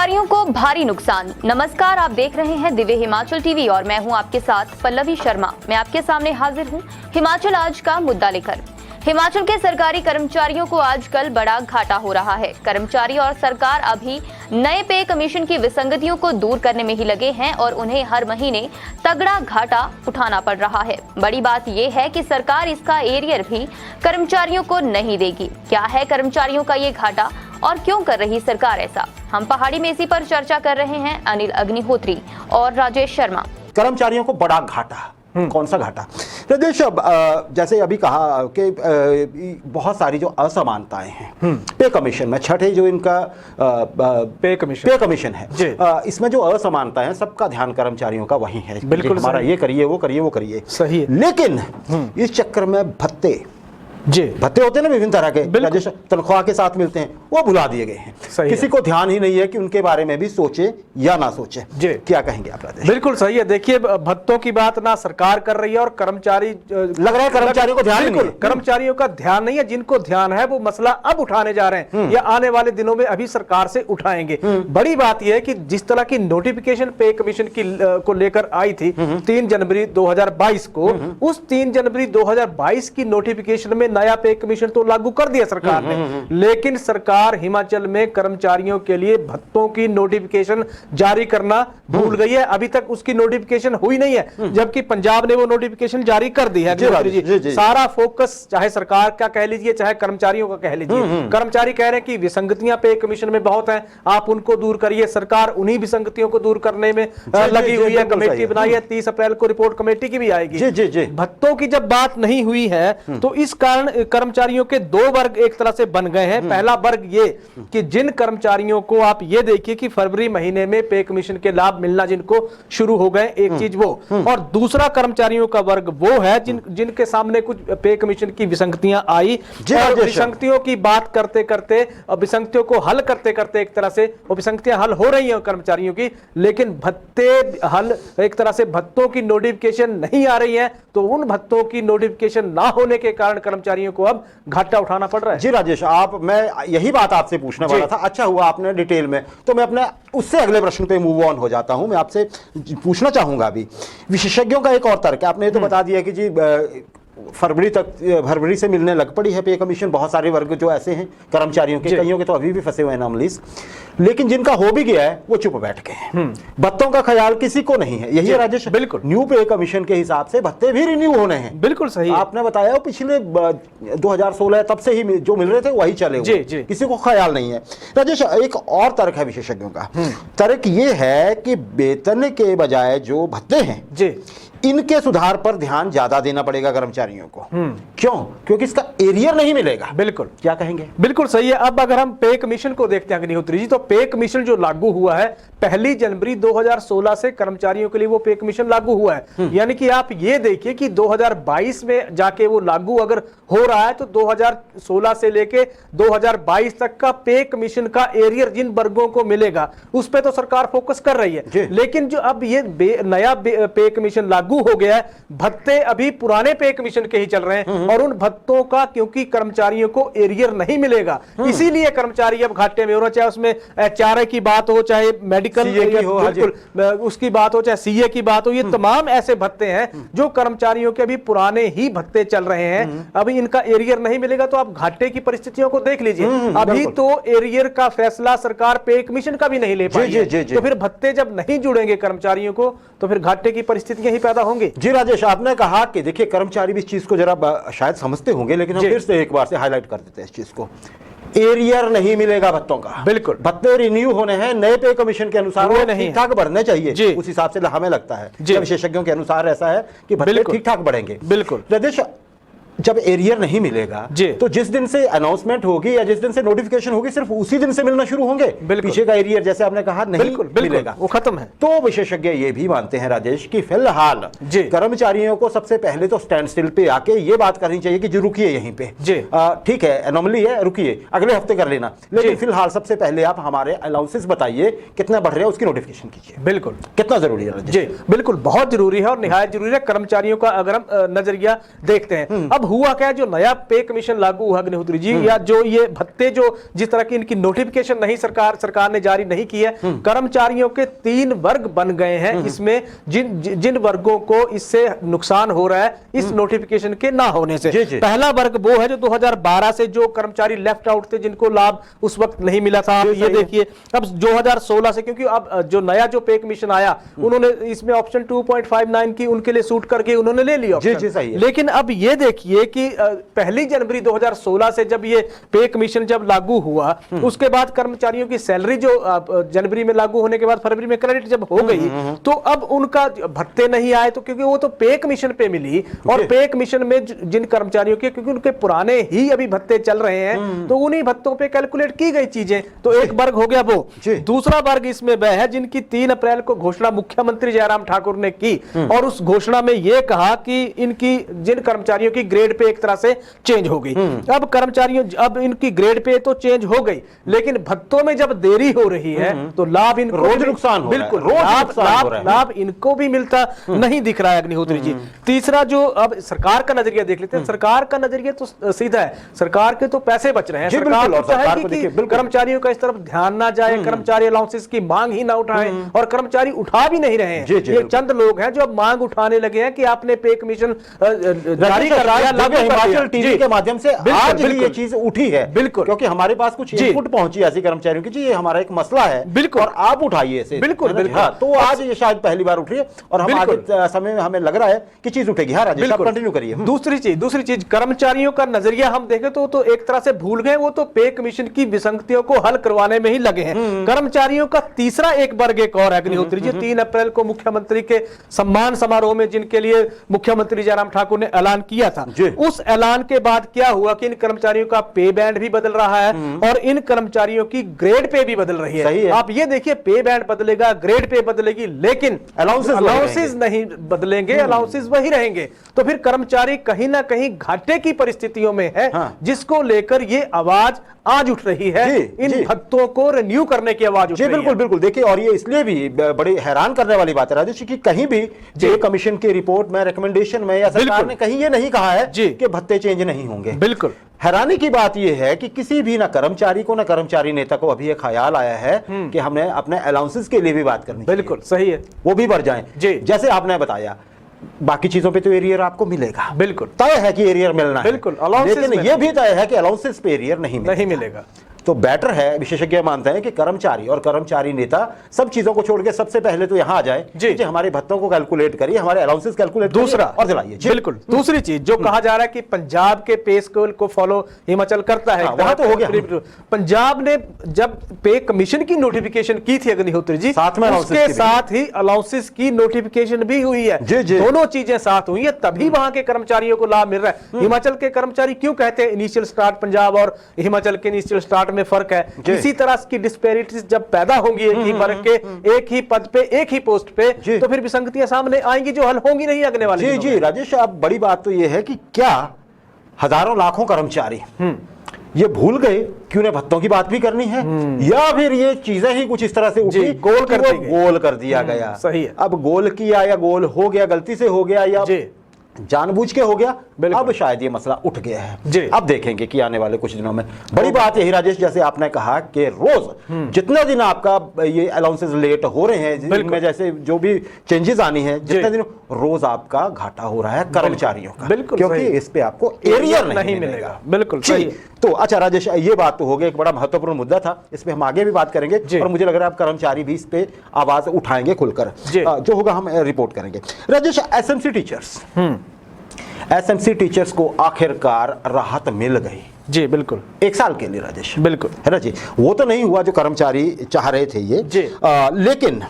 कर्मचारियों को भारी नुकसान। नमस्कार, आप देख रहे हैं दिव्य हिमाचल टीवी और मैं हूं आपके साथ पल्लवी शर्मा। मैं आपके सामने हाजिर हूं हिमाचल आज का मुद्दा लेकर। हिमाचल के सरकारी कर्मचारियों को आजकल बड़ा घाटा हो रहा है। कर्मचारी और सरकार अभी नए पे कमीशन की विसंगतियों को दूर करने में ही लगे हैं और उन्हें हर महीने तगड़ा घाटा उठाना पड़ रहा है। बड़ी बात यह है कि सरकार इसका एरियर भी कर्मचारियों को नहीं देगी। क्या है कर्मचारियों का ये घाटा और क्यों कर रही सरकार ऐसा? हम पहाड़ी में इसी पर चर्चा कर रहे हैं अनिल अग्निहोत्री और राजेश शर्मा। कर्मचारियों को बड़ा घाटा, कौन सा घाटा? राजेश, जैसे अभी कहा कि बहुत सारी जो असमानताएं हैं पे कमीशन में, छठे जो इनका पे कमीशन है, इसमें जो असमानताएं हैं सबका ध्यान कर्मचारियों का वही है। बिल्कुल, हमारा ये करिए वो करिए वो करिए, सही है। लेकिन इस चक्कर में भत्ते होते हैं ना विभिन्न तरह के, राजेश, तनख्वाह के साथ मिलते हैं, वो भुला दिए गए हैं। किसी को ध्यान ही नहीं है कि उनके बारे में भी सोचे या ना सोचे। क्या कहेंगे आप राजेश? बिल्कुल सही है। देखिए, भत्तों की बात ना सरकार कर रही है और कर्मचारी, लग रहा है कर्मचारियों को ध्यान नहीं है। कर्मचारियों का ध्यान नहीं है। जिनको ध्यान है वो मसला अब उठाने जा रहे हैं या आने वाले दिनों में अभी सरकार से उठाएंगे। बड़ी बात यह है कि जिस तरह की नोटिफिकेशन पे कमीशन की को लेकर आई थी 3 जनवरी 2022 को, उस 3 जनवरी 2022 की नोटिफिकेशन में नया पे कमीशन तो लागू कर दिया सरकार ने, लेकिन सरकार हिमाचल में कर्मचारियों के लिए भत्तों की नोटिफिकेशन जारी करना भूल गई है। अभी तक उसकी नोटिफिकेशन हुई नहीं है, जबकि पंजाब ने वो नोटिफिकेशन जारी कर दी है। सारा फोकस चाहे सरकार का कह लीजिए चाहे कर्मचारियों का कह लीजिए, कर्मचारी कह रहे हैं कि विसंगतियां पे कमीशन में बहुत हैं, आप उनको दूर करिए। सरकार उन्हीं विसंगतियों को दूर करने में लगी हुई है। कमेटी बनाई है, 30 अप्रैल को रिपोर्ट कमेटी की भी आएगी। भत्तों की जब बात नहीं हुई है तो इस कारण कर्मचारियों के 2 वर्ग एक तरह से बन गए हैं। पहला वर्ग ये कि जिन कर्मचारियों को आप ये देखिए कि फरवरी महीने में पे कमीशन के लाभ मिलना जिनको शुरू हो गए, एक चीज वो, और दूसरा कर्मचारियों का वर्ग वो है जिनके सामने कुछ पे कमीशन की विसंगतियां आई और विसंगतियों की बात करते करते और विसंगतियों को हल करते करते एक तरह से वो विसंगतियां हल हो रही हैं कर्मचारियों की, लेकिन भत्ते हल एक तरह से भत्तों की नोटिफिकेशन नहीं आ रही है। तो उन भत्तों की नोटिफिकेशन ना होने के कारण कर्मचारियों को अब घाटा उठाना पड़ रहा है। जी राजेश, मैं यही बात आपसे पूछने वाला था। अच्छा हुआ आपने डिटेल में, तो मैं अपने उससे अगले प्रश्न पे मूव ऑन हो जाता हूं। मैं आपसे पूछना चाहूंगा अभी विशेषज्ञों का एक और तर्क है। आपने ये तो बता दिया कि जी फरवरी से मिलने लग पड़ी है पे कमीशन। बहुत सारे वर्ग जो ऐसे हैं कर्मचारियों के, कईयों के तो अभी भी फंसे हुए हैं नॉमलीज, लेकिन जिनका हो भी गया है वो चुप बैठ गए हैं। भत्तों का ख्याल किसी को नहीं है। यही है राजेश? बिल्कुल। न्यू पे कमीशन के हिसाब से भत्ते भी रिन्यू होने हैं। बिल्कुल सही। आपने बताया पिछले 2016 तब से ही जो मिल रहे थे वही चले हुए, किसी को ख्याल नहीं है। राजेश, एक और तर्क है विशेषज्ञों का। तर्क ये है कि वेतन के बजाय जो भत्ते हैं इनके सुधार पर ध्यान ज्यादा देना पड़ेगा कर्मचारियों को। क्यों? क्योंकि इसका एरियर नहीं मिलेगा। बिल्कुल। क्या कहेंगे? बिल्कुल सही है। अब अगर हम पे कमीशन को देखते हैं अग्निहोत्री जी, तो पे कमीशन जो लागू हुआ है 1 जनवरी 2016 से कर्मचारियों के लिए वो पे कमीशन लागू हुआ है। यानी कि आप ये देखिए कि 2022 में जाके वो लागू अगर हो रहा है तो 2016 से लेके 2022 तक का पे कमीशन का एरियर जिन वर्गों को मिलेगा उस पर तो सरकार फोकस कर रही है। लेकिन जो अब ये नया पे कमीशन लागू हो गया है, भत्ते अभी पुराने पे कमीशन के ही चल रहे हैं और उन भत्तों का क्योंकि कर्मचारियों को एरियर नहीं मिलेगा, इसीलिए कर्मचारी अब घाटे में हो रहा। चाहे उसमें एचआरए की बात हो, चाहे मेडिकल उसकी बात हो, चाहे सीए की बात हो, ये तमाम ऐसे भत्ते हैं जो कर्मचारियों के अभी पुराने ही भत्ते चल रहे हैं। अभी इनका एरियर नहीं मिलेगा तो आप घाटे की परिस्थितियों को देख लीजिए। अभी तो एरियर का फैसला सरकार पे कमीशन का भी नहीं ले पाई है। तो फिर भत्ते जब नहीं जुड़ेंगे कर्मचारियों को तो फिर घाटे की परिस्थितियां ही पैदा होंगी। जी राजेश, आपने कहा कि देखिए कर्मचारी भी इस चीज को जरा शायद समझते होंगे, लेकिन हम फिर से एक बार से हाईलाइट कर देते हैं इस चीज को। एरियर नहीं मिलेगा भत्तों का। बिल्कुल। भत्ते रिन्यू होने हैं नए पे कमीशन के अनुसार, वो ठीक ठाक बढ़ने चाहिए उस हिसाब से हमें लगता है। विशेषज्ञों के अनुसार ऐसा है कि भत्ते ठीक ठाक बढ़ेंगे। बिल्कुल। राजेश, जब एरियर नहीं मिलेगा तो जिस दिन से अनाउंसमेंट होगी या जिस दिन से नोटिफिकेशन होगी सिर्फ उसी दिन से मिलना शुरू होंगे। पीछे का एरियर जैसे आपने कहा नहीं मिलेगा, वो खत्म है। तो विशेषज्ञ ये भी मानते हैं राजेश कि फिलहाल कर्मचारियों को सबसे पहले तो स्टैंड स्टिल पे आके ये बात करनी चाहिए कि जो रुकिए यहीं पे, ठीक है एनोमली है, रुकिए अगले हफ्ते कर लेना, लेकिन फिलहाल सबसे पहले आप हमारे अलाउंसेस बताइए कितना बढ़ रहा है उसकी नोटिफिकेशन कीजिए। बिल्कुल। कितना जरूरी है? जी बिल्कुल, बहुत जरूरी है और निहायत जरूरी है। कर्मचारियों का अगर हम नजरिया देखते हैं, अब हुआ क्या, जो नया पे कमीशन लागू हुआ अग्निहोत्री जी, या जो ये भत्ते जो जिस तरह की इनकी नोटिफिकेशन नहीं सरकार ने जारी नहीं की है, कर्मचारियों के 3 वर्ग बन गए हैं। इसमें जिन वर्गों को इससे नुकसान हो रहा है इस नोटिफिकेशन के ना होने से। पहला वर्ग वो है जो 2012 से जो कर्मचारी लेफ्ट आउट थे, जिनको लाभ उस वक्त नहीं मिला था। ये देखिए अब 2016 से, क्योंकि अब जो नया जो पे कमीशन आया उन्होंने इसमें ऑप्शन 2.59 की उनके लिए सूट करके उन्होंने ले लिया ऑप्शन। लेकिन अब ये देखिए कि 1 जनवरी 2016 से जब ये पे कमीशन जब लागू हुआ, उसके बाद कर्मचारियों की सैलरी जो जनवरी में लागू होने के बाद फरवरी में क्रेडिट जब हो गई, तो अब उनका भत्ते नहीं आए, तो क्योंकि वो तो पे कमीशन पे मिली, और पे कमीशन में जिन कर्मचारियों के, क्योंकि उनके पुराने ही अभी भत्ते चल रहे हैं, तो उन्हीं भत्तों पे कैलकुलेट की गई चीजें। तो एक वर्ग हो गया वो। दूसरा वर्ग इसमें वह है जिनकी 3 अप्रैल को घोषणा मुख्यमंत्री जयराम ठाकुर ने की, और उस घोषणा में यह कहा कि इनकी जिन कर्मचारियों की ग्रेड पे एक तरह से चेंज हो गई। अब कर्मचारियों, अब इनकी ग्रेड पे तो चेंज हो गई, लेकिन भत्तों में जब देरी हो रही है तो लाभ इनको रोज नुकसान, बिल्कुल लाभ इनको भी मिलता नहीं दिख रहा है अग्निहोत्री जी। तीसरा जो अब सरकार का नजरिया देख लेते हैं, सरकार का नजरिया तो सीधा है, सरकार के तो पैसे बच रहे हैं, सरकार तो है कि कर्मचारियों का इस तरफ ध्यान ना जाए, कर्मचारी अलाउंसेस की मांग ही ना उठाएं, और कर्मचारी उठा भी नहीं रहे हैं। ये चंद लोग हैं जो अब मांग उठाने लगे हैं कि आपने पे कमीशन जारी कर दिया, हिमाचल टीवी के माध्यम से आज ही ये चीज उठी है। बिल्कुल, क्योंकि हमारे पास कुछ इनपुट पहुंची ऐसी कर्मचारियों की, जी ये हमारा एक मसला है, बिल्कुल, और आप उठाइए इसे। बिल्कुल बिल्कुल। तो आज ये शायद पहली बार उठ रही है, और हम आगे समय में हमें लग रहा है कि चीज उठेगी। हाँ राजेश, आप कंटिन्यू करिए। दूसरी चीज कर्मचारियों का नजरिया हम देखें तो एक तरह से भूल गए, वो तो पे कमीशन की विसंगतियों को हल करवाने में ही लगे हैं। कर्मचारियों का तीसरा एक वर्ग एक और अग्निहोत्री जी, 3 अप्रैल को मुख्यमंत्री के सम्मान समारोह में जिनके लिए मुख्यमंत्री जयराम ठाकुर ने ऐलान किया था, उस ऐलान के बाद क्या हुआ कि इन कर्मचारियों का पे बैंड भी बदल रहा है, और इन कर्मचारियों की ग्रेड पे भी बदल रही है। आप ये देखिए, पे बैंड बदलेगा, ग्रेड पे बदलेगी, लेकिन अलाउंसेस नहीं बदलेंगे, अलाउंसेस वही रहेंगे। तो फिर कर्मचारी कहीं ना कहीं घाटे की परिस्थितियों में है, जिसको लेकर ये आवाज आज उठ रही है, इन भत्तों को रिन्यू करने की आवाज उठ रही है। बिल्कुल बिल्कुल। देखिए, और ये इसलिए भी बड़ी हैरान करने वाली बात है राजेश कि कहीं भी पे कमीशन की रिपोर्ट में, रिकमेंडेशन में, या सरकार ने कहीं ये नहीं कहा है कि भत्ते चेंज नहीं होंगे। बिल्कुल। हैरानी की बात यह है कि किसी भी ना कर्मचारी को, ना कर्मचारी नेता को अभी ये ख्याल आया है कि हमने अपने अलाउंसेस के लिए भी बात करनी। बिल्कुल सही है, वो भी बढ़ जाएं। जैसे आपने बताया, बाकी चीजों पे तो एरियर आपको मिलेगा, बिल्कुल तय है कि एरियर मिलना है, बिल्कुल, लेकिन ये भी तय है कि अलाउंसेस पे एरियर नहीं मिलेगा। तो बेटर है, विशेषज्ञ मानते हैं कि कर्मचारी और कर्मचारी नेता सब चीजों को छोड़ के सबसे पहले तो यहां आ जाए जी, हमारे भत्तों को कैलकुलेट करिए, हमारे अलाउंसेस कैलकुलेट दूसरा और दिलाइए। बिल्कुल। दूसरी चीज जो कहा जा रहा है कि पंजाब के पे स्केल को फॉलो हिमाचल करता है, वहां तो हो गया। पंजाब ने जब पे कमीशन की नोटिफिकेशन की थी अग्निहोत्री जी, साथ में उसके साथ ही अलाउंसेस की नोटिफिकेशन भी हुई है। दोनों चीजें साथ हुई है, तभी वहां के कर्मचारियों को लाभ मिल रहा है। हिमाचल के कर्मचारी क्यों कहते हैं इनिशियल स्टार्ट पंजाब और हिमाचल के इनिशियल स्टार्ट में फर्क है? इसी तरह की डिस्पैरिटीज जब पैदा होंगी एक ही वर्ग के, एक ही पद पे, एक ही पोस्ट पे, तो फिर विसंगतियां सामने आएंगी जो हल होंगी नहीं अगले वाले। जी राजेश, अब बड़ी बात तो यह है कि क्या हजारों लाखों कर्मचारी ये भूल गए कि उन्हें भत्तों की बात भी करनी है, या फिर ये चीजें ही कुछ इस तरह से उठी, गोल कर दिया गया। सही है। अब गोल किया या गोल हो गया, गलती से हो गया या जानबूझ के हो गया, अब शायद ये मसला उठ गया है। अब देखेंगे कि आने वाले कुछ दिनों में। बड़ी बात यही राजेश, जैसे आपने कहा कि रोज जितने दिन आपका ये अलाउंसेस लेट हो रहे हैं, इनमें जैसे जो भी चेंजेस आनी है, जितने दिन रोज आपका घाटा हो रहा है कर्मचारियों का, क्योंकि इस पे आपको एरियर नहीं मिलेगा। बिल्कुल सही। तो अच्छा राजेश, ये बात तो हो गई, एक बड़ा महत्वपूर्ण मुद्दा था, इस पे हम आगे भी बात करेंगे, और मुझे लग रहा है आप कर्मचारी भी इस पे आवाज उठाएंगे खुलकर, जो होगा हम रिपोर्ट करेंगे। राजेश, एसएमसी टीचर्स को आखिरकार राहत मिल गई। जी बिल्कुल, 1 साल के लिए राजेश, बिल्कुल है ना जी। वो तो नहीं हुआ जो कर्मचारी चाह रहे थे ये, लेकिन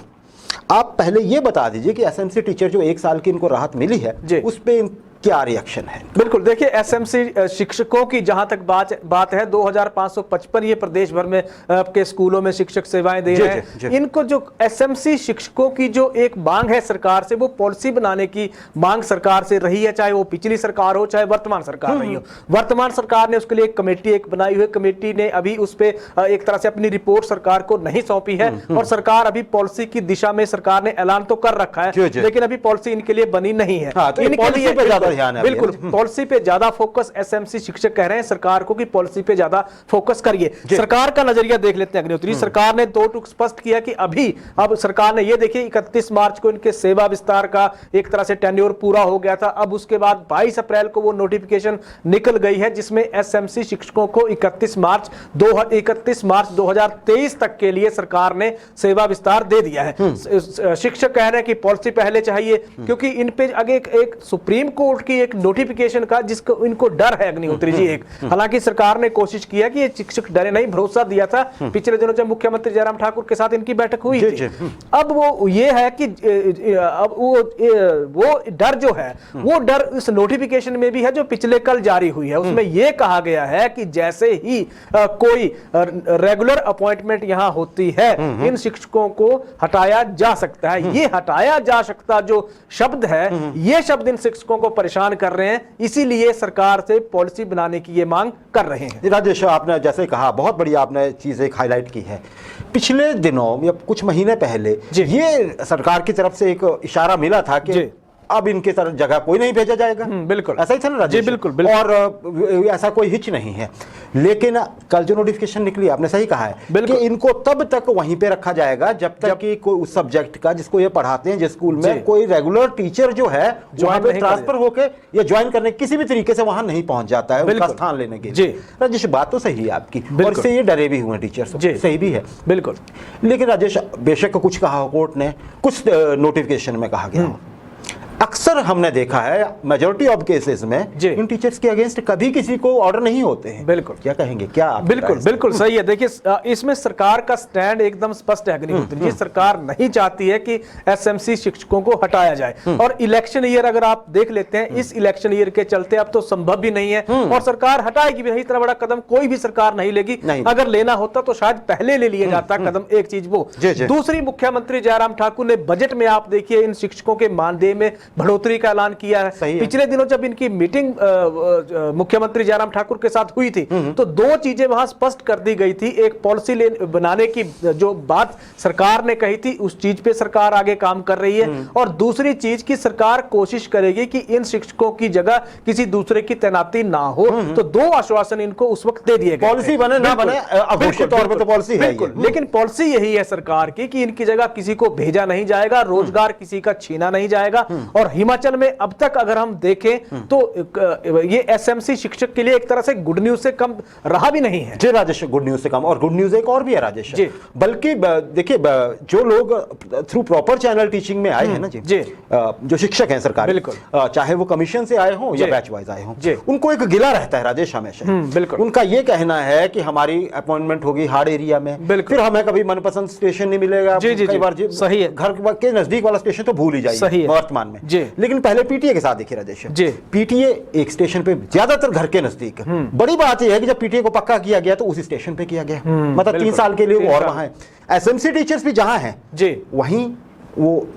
आप पहले ये बता दीजिए कि एसएमसी टीचर जो 1 साल की इनको राहत मिली है, उस पे क्या रिएक्शन है? बिल्कुल, देखिए एसएमसी शिक्षकों की जहां तक बात है, 2555 ये प्रदेश भर में आपके स्कूलों में शिक्षक सेवाएं दे रहे हैं। इनको जो एसएमसी शिक्षकों की जो एक मांग है सरकार से, वो पॉलिसी बनाने की मांग सरकार से रही है, चाहे वो पिछली सरकार हो चाहे वर्तमान सरकार रही हो। वर्तमान सरकार ने उसके लिए एक कमेटी बनाई हुई, कमेटी ने अभी उस पर एक तरह से अपनी रिपोर्ट सरकार को नहीं सौंपी है, और सरकार अभी पॉलिसी की दिशा में सरकार ने ऐलान तो कर रखा है, लेकिन अभी पॉलिसी इनके लिए बनी नहीं है। ध्यान है। बिल्कुल, पॉलिसी पे ज्यादा फोकस एसएमसी शिक्षक कह रहे हैं सरकार को कि पॉलिसी पे ज्यादा फोकस करिए। सरकार का नजरिया देख लेते हैं अग्निहोत्री। सरकार ने दो टूक स्पष्ट किया कि अब सरकार ने ये देखिए 31 मार्च को इनके सेवा विस्तार का एक तरह से टेन्योर पूरा हो गया था। अब उसके बाद 22 अप्रैल को वो नोटिफिकेशन निकल गई है जिसमें एसएमसी शिक्षकों को 31 मार्च 2023 तक के लिए सरकार ने सेवा विस्तार दे दिया है। शिक्षक कह रहे हैं कि पॉलिसी पहले चाहिए क्योंकि इन पे आगे एक सुप्रीम कोर्ट की एक नोटिफिकेशन का जिसको इनको डर है अग्निहोत्री जी। एक हालांकि सरकार ने कोशिश किया कि ये शिक्षक डरे नहीं, भरोसा दिया था पिछले दिनों जब मुख्यमंत्री जयराम ठाकुर के साथ इनकी बैठक हुई थी। अब वो ये है कि अब वो डर जो है वो डर इस नोटिफिकेशन में भी है जो पिछले कल जारी हुई है। उसमें यह कहा गया है कि जैसे ही कोई रेगुलर अपॉइंटमेंट यहां होती है इन शिक्षकों को हटाया जा सकता है। ये हटाया जा सकता जो शब्द है ये शब्द इन शिक्षकों को परेशान कर रहे हैं, इसीलिए सरकार से पॉलिसी बनाने की ये मांग कर रहे हैं। राजेश, आपने जैसे कहा बहुत बढ़िया आपने चीज एक हाईलाइट की है। पिछले दिनों या कुछ महीने पहले ये सरकार की तरफ से एक इशारा मिला था कि अब इनके तरफ जगह कोई नहीं भेजा जाएगा। बिल्कुल ऐसा ही था ना राजेश? बिल्कुल, बिल्कुल। और ऐसा कोई हिच नहीं है। लेकिन कल जो नोटिफिकेशन निकली आपने सही कहा है कि इनको तब तक वहीं पे रखा जाएगा जब तक कि कोई उस सब्जेक्ट का जिसको ये पढ़ाते हैं जिस स्कूल में कोई रेगुलर टीचर जो है वहां पे ट्रांसफर होके या ज्वाइन करने किसी भी तरीके से वहां नहीं पहुंच जाता है उनका स्थान लेने के लिए। राजेश, बात तो सही है आपकी और इससे ये डरे भी हुए टीचर्स, सही भी है। बिल्कुल। लेकिन राजेश, बेशक कुछ कहा कोर्ट ने, कुछ नोटिफिकेशन में कहा गया, अक्सर हमने देखा है मेजॉरिटी ऑफ केसेस में इन टीचर्स के अगेंस्ट कभी किसी को ऑर्डर नहीं होते हैं। बिल्कुल। क्या कहेंगे? क्या बिल्कुल बिल्कुल सही है। देखिए इसमें सरकार का स्टैंड एकदम स्पष्ट है अग्निहोत्री जी। सरकार नहीं चाहती है कि एसएमसी शिक्षकों को हटाया जाए और इलेक्शन ईयर अगर आप देख लेते हैं इस इलेक्शन ईयर के चलते अब तो संभव भी नहीं है और सरकार हटाएगी भी नहीं। इतना बड़ा कदम कोई भी सरकार नहीं लेगी। अगर लेना होता तो शायद पहले ले लिया जाता कदम। एक चीज वो। दूसरी, मुख्यमंत्री जयराम ठाकुर ने बजट में आप देखिए इन शिक्षकों के मानदेय में बढ़ोतरी का ऐलान किया है। पिछले दिनों जब इनकी मीटिंग मुख्यमंत्री जयराम ठाकुर के साथ हुई थी तो दो चीजें वहां स्पष्ट कर दी गई थी। एक पॉलिसी बनाने की जो बात सरकार ने कही थी उस चीज पे सरकार आगे काम कर रही है और दूसरी चीज की सरकार कोशिश करेगी कि इन शिक्षकों की जगह किसी दूसरे की तैनाती ना हो। तो दो आश्वासन इनको उस वक्त दे दिए गए। पॉलिसी बने ना बने अघोषित तौर पर तो पॉलिसी है। लेकिन पॉलिसी यही है सरकार की कि इनकी जगह किसी को भेजा नहीं जाएगा, रोजगार किसी का छीना नहीं जाएगा। और हिमाचल में अब तक अगर हम देखें तो ये एसएमसी शिक्षक के लिए एक तरह से गुड न्यूज से कम रहा भी नहीं है। जी राजेश, गुड न्यूज से कम। और गुड न्यूज एक और भी है राजेश, बल्कि देखिए जो लोग थ्रू प्रॉपर चैनल टीचिंग में आए हैं ना जी, जो शिक्षक हैं सरकारी, चाहे वो कमीशन से आए हों या बैच वाइज आए हों, उनको एक गिला रहता है राजेश हमेशा। बिल्कुल। उनका ये कहना है कि हमारी अपॉइंटमेंट होगी हार्ड एरिया में, फिर हमें कभी मनपसंद स्टेशन नहीं मिलेगा। कई बार सही है, घर के नजदीक वाला स्टेशन तो भूल ही जाइए वर्तमान में। लेकिन पहले पीटीए के साथ देखिए राजेश, पीटीए एक स्टेशन पे ज्यादातर घर के नजदीक। बड़ी बात यह है कि जब पीटीए को पक्का किया गया तो उसी स्टेशन पे किया गया, मतलब 3 साल के लिए वो और वहां है। एसएमसी टीचर्स भी जहां हैं वहीं वो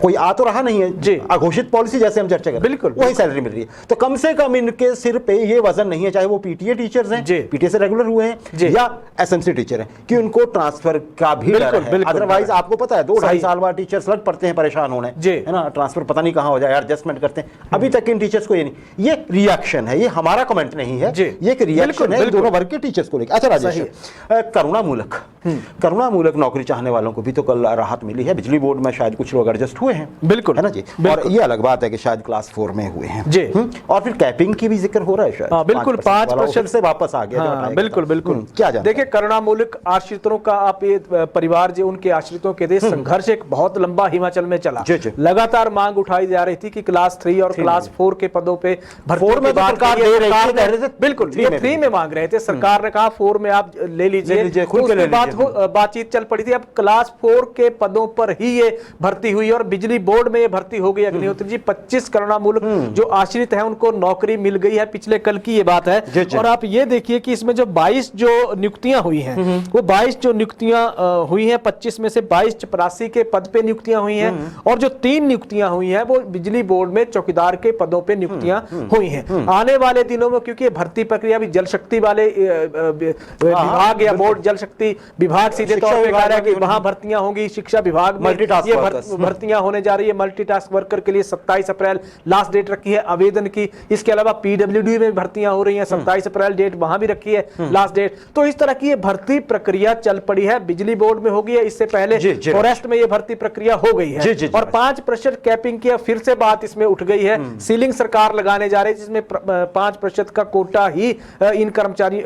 कोई आ तो रहा नहीं है। अघोषित पॉलिसी जैसे हम चर्चा कर, बिल्कुल वही सैलरी मिल रही है। तो कम से कम इनके सिर पे ये वजन नहीं है, चाहे वो पीटीए टीचर्स हैं, पीटीए से रेगुलर हुए हैं, या एसएमसी टीचर हैं, कि उनको ट्रांसफर का भी डर है। अदरवाइज आपको पता है 2-2.5 साल बाद टीचर्स लग पड़ते हैं परेशान होने, है ना, ट्रांसफर पता नहीं कहां हो जाए, एडजस्टमेंट करते हैं। अभी तक इन टीचर्स को ये नहीं, ये रिएक्शन है, ये हमारा कमेंट नहीं है, ये एक रिएक्शन है दोनों वर्ग के टीचर्स को लेकर। अच्छा राजेश, करुणामूलक नौकरी चाहने वालों को भी तो कल राहत मिली है। बिजली बोर्ड में शायद कुछ लोग एडजस्ट हुए हैं, बिल्कुल, है ना जी। और ये अलग बात है कि शायद क्लास 4 में हुए हैं जी। और फिर कैपिंग की भी जिक्र हो रहा है शायद, बिल्कुल 5% से वापस आ गया। बिल्कुल बिल्कुल। क्या देखिए, करुणामूलक आश्रितों का आप ये परिवार जो उनके आश्रितों के देश संघर्ष एक बहुत लंबा हिमाचल में चला। लगातार मांग उठाई जा रही थी कि क्लास 3 और क्लास 4 के पदों पे भर्ती की बात, बिल्कुल 3 में मांग रहे थे। सरकार ने कहा 4 में आप ले लीजिए, बातचीत चल पड़ी थी। अब क्लास 4 के पदों पर ही ये भर्ती हुई और बिजली बोर्ड में ये भर्ती हो गई। अग्निहोत्री जी, 25 करुणामूलक जो आश्रित हैं उनको नौकरी मिल गई है, पिछले कल की ये बात है। और आप ये देखिए कि इसमें जो 22 जो नियुक्तियां हुई हैं, वो 22 जो नियुक्तियां हुई हैं, 25 में से 22 चपरासी के पद पे नियुक्तियां हुई हैं और जो 3 नियुक्तियां हुई हैं वो बिजली बोर्ड में चौकीदार के पदों पे नियुक्तियां हुई हैं। आने वाले दिनों में क्योंकि भर्ती प्रक्रिया भी जल शक्ति वाले विभाग या बोर्ड जल शक्ति विभाग सीधे तौर पर कह रहा है कि वहां भर्तियां होंगी, शिक्षा विभाग में ये भर्तियां होने जा रही है मल्टीटास्क वर्कर के लिए। 27 अप्रैल लास्ट डेट रखी है आवेदन की। इसके अलावा पीडब्ल्यूडी में भर्तियां हो रही हैं, 27 अप्रैल डेट वहां भी रखी है लास्ट डेट। तो इस तरह की ये भर्ती प्रक्रिया चल पड़ी है। बिजली बोर्ड में होगी है, इससे पहले फॉरेस्ट में ये भर्ती प्रक्रिया हो गई है। और 5% कैपिंग की फिर से बात इसमें उठ गई है। सीलिंग सरकार लगाने जा रही है, जिसमें 5% का कोटा ही इन कर्मचारी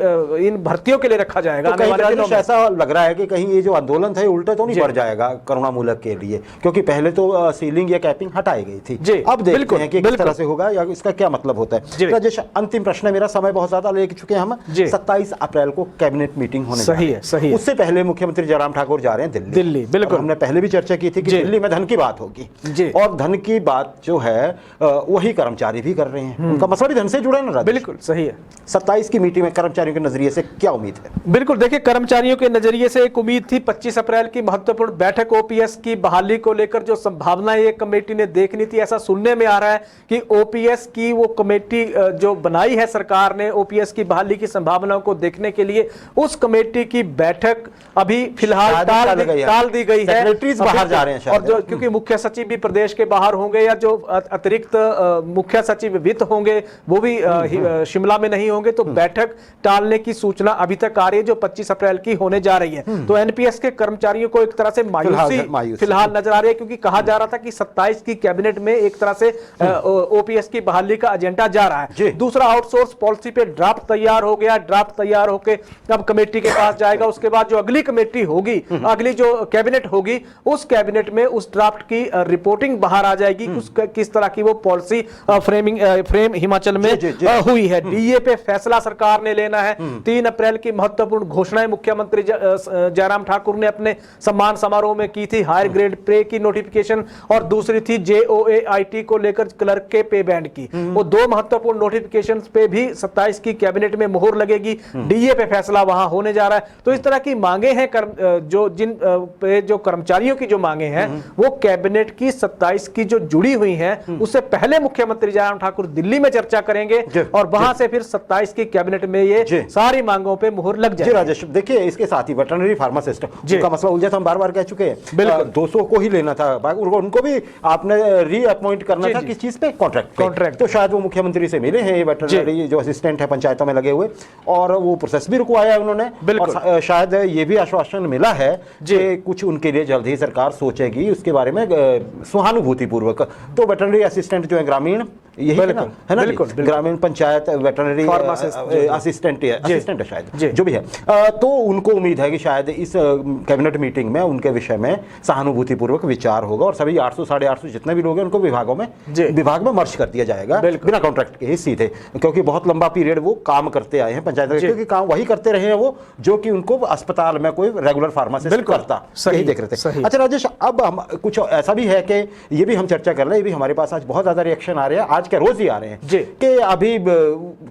इन भर्तियों के लिए रखा जाएगा। तो ऐसा लग रहा है कि कहीं ये जो आंदोलन था उल्टा तो नहीं बढ़ जाएगा करुणामूलक के लिए, क्योंकि पहले तो सीलिंग या कैपिंग हटाई गई थी। अब देखते हैं कि किस तरह से होगा या इसका क्या मतलब होता है। राजेश, अंतिम प्रश्न है मेरा, समय बहुत ज्यादा ले चुके हैं हम। 27 अप्रैल को कैबिनेट मीटिंग होने सही है। उससे पहले मुख्यमंत्री जयराम ठाकुर जा रहे हैं दिल्ली। बिल्कुल, हमने पहले भी चर्चा की थी कि दिल्ली में धन की बात होगी, और धन की बात जो है वही कर्मचारी भी कर रहे हैं। उनका मसला भी धन से जुड़ा है ना। बिल्कुल सही है। 27 की मीटिंग में कर्मचारियों के नजरिए से क्या उम्मीद है? बिल्कुल, देखिए कर्मचारियों के नजरिए से एक उम्मीद थी 25 अप्रैल की महत्वपूर्ण बैठक ओपीएस की बहाली को लेकर जो संभावनाएं ये कमेटी ने देखनी थी। ऐसा सुनने में आ रहा है कि ओपीएस की वो कमेटी जो बनाई है सरकार ने ओपीएस की बहाली की संभावनाओं को देखने के लिए, उस कमेटी की बैठक अभी फिलहाल टाल दी गई है। बाहर जा रहे हैं और जो क्योंकि मुख्य सचिव भी प्रदेश के बाहर होंगे, या जो अतिरिक्त मुख्य सचिव वित्त होंगे वो भी शिमला में नहीं होंगे, तो बैठक टालने की सूचना अभी तक आ रही है जो 25 अप्रैल की होने जा रही है। तो एनपीएस के कर्मचारियों को एक तरह से मायूसी फिलहाल नजर आ रही है, क्योंकि कहा जा रहा था कि 27 की कैबिनेट में एक तरह से ओपीएस की बहाली का एजेंडा जा रहा है। दूसरा, आउटसोर्स पॉलिसी पे ड्राफ्ट तैयार हो गया। ड्राफ्ट तैयार होकर अब कमेटी के पास जाएगा। उसके बाद जो अगली कमेटी होगी, अगली जो कैबिनेट होगी, उस कैबिनेट में उस ड्राफ्ट की रिपोर्टिंग बाहर आ जाएगी। किस तरह की वो पॉलिसी फ्रेम हिमाचल में हुई है। डीए पे फैसला सरकार ने लेना है। 3 अप्रैल की महत्वपूर्ण घोषणाएं मुख्यमंत्री जयराम ठाकुर ने अपने सम्मान समारोह में की थी। हायर ग्रेड पे की नोटिफिकेशन, और दूसरी थी जेओएआईटी को लेकर क्लर्क के पे बैंड की। वो दो महत्वपूर्ण नोटिफिकेशन पे भी 27 की कैबिनेट में मोहर लगेगी। डीए पे फैसला वहां होने जा रहा है। तो इस तरह की मांगे हैं जो कर्मचारियों की जो मांगे हैं वो कैबिनेट की 27 की जो जुड़ी हुई हैं, उससे पहले मुख्यमंत्री जयराम ठाकुर दिल्ली में चर्चा करेंगे और वहां से फिर 27 की कैबिनेट में ये सारी मांगों पे मुहर लग जाएगी। राजेश, देखिए इसके साथ ही वेटरनरी फार्मासिस्ट का मसला उलझा था, हम बार बार कह चुके हैं। बिल्कुल 200 को ही लेना था, उनको भी आपने रीअपॉइंट करना था। किस चीज पे? कॉन्ट्रैक्ट। तो शायद वो मुख्यमंत्री से मिले हैं वेटरनरी जो असिस्टेंट है पंचायतों में लगे हुए, और वो प्रोसेस भी रुकवाया है उन्होंने। और शायद ये भी आश्वासन मिला है कि कुछ उनके लिए जल्द ही सरकार सोचेगी उसके बारे में सहानुभूति पूर्वक। तो वेटरनरी असिस्टेंट जो है ग्रामीण, यही है ना, बिल्कुल ग्रामीण पंचायत वेटरनरी असिस्टेंट है शायद, जो भी है। तो उनको उम्मीद है कि शायद इस कैबिनेट मीटिंग में उनके विषय में सहानुभूति पूर्वक विचार होगा, और सभी 800 साढ़े 800 जितने भी लोग हैं उनको विभाग में मर्ज कर दिया जाएगा बिना कॉन्ट्रैक्ट के ही सीधे, क्योंकि बहुत लंबा पीरियड वो काम करते आए हैं पंचायत, क्योंकि काम वही करते रहे हैं वो जो कि उनको अस्पताल में कोई रेगुलर फार्मासिस्ट करता। यही देख रहे थे। अच्छा राजेश, अब हम कुछ ऐसा भी है कि ये भी हम चर्चा कर रहे हैं, ये भी हमारे पास आज बहुत ज्यादा रिएक्शन आ रहे हैं, आज के रोज ही आ रहे हैं कि अभी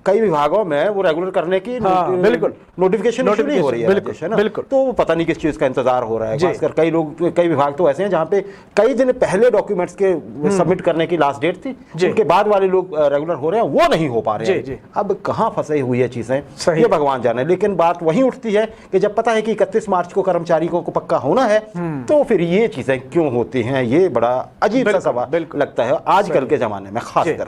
कई विभागों में वो रेगुलर करने की नोटिफिकेशन नहीं हो रही है। बिल्कुल, तो पता नहीं किस चीज का इंतजार हो रहा है। खासकर कई विभाग तो ऐसे हैं जहां पे कई दिन पहले डॉक्यूमेंट्स के सबमिट करने की लास्ट डेट थी, उनके बाद वाले लोग रेगुलर हो रहे हैं, वो नहीं हो पा रहे हैं। अब कहां फंसी हुई है चीजें, ये भगवान जाने। लेकिन बात वही उठती है कि जब पता है कि 31 मार्च को कर्मचारी को पक्का होना है, तो फिर ये चीजें क्यों होती हैं? ये बड़ा अजीब सा सवाल लगता है आजकल के जमाने में खासकर।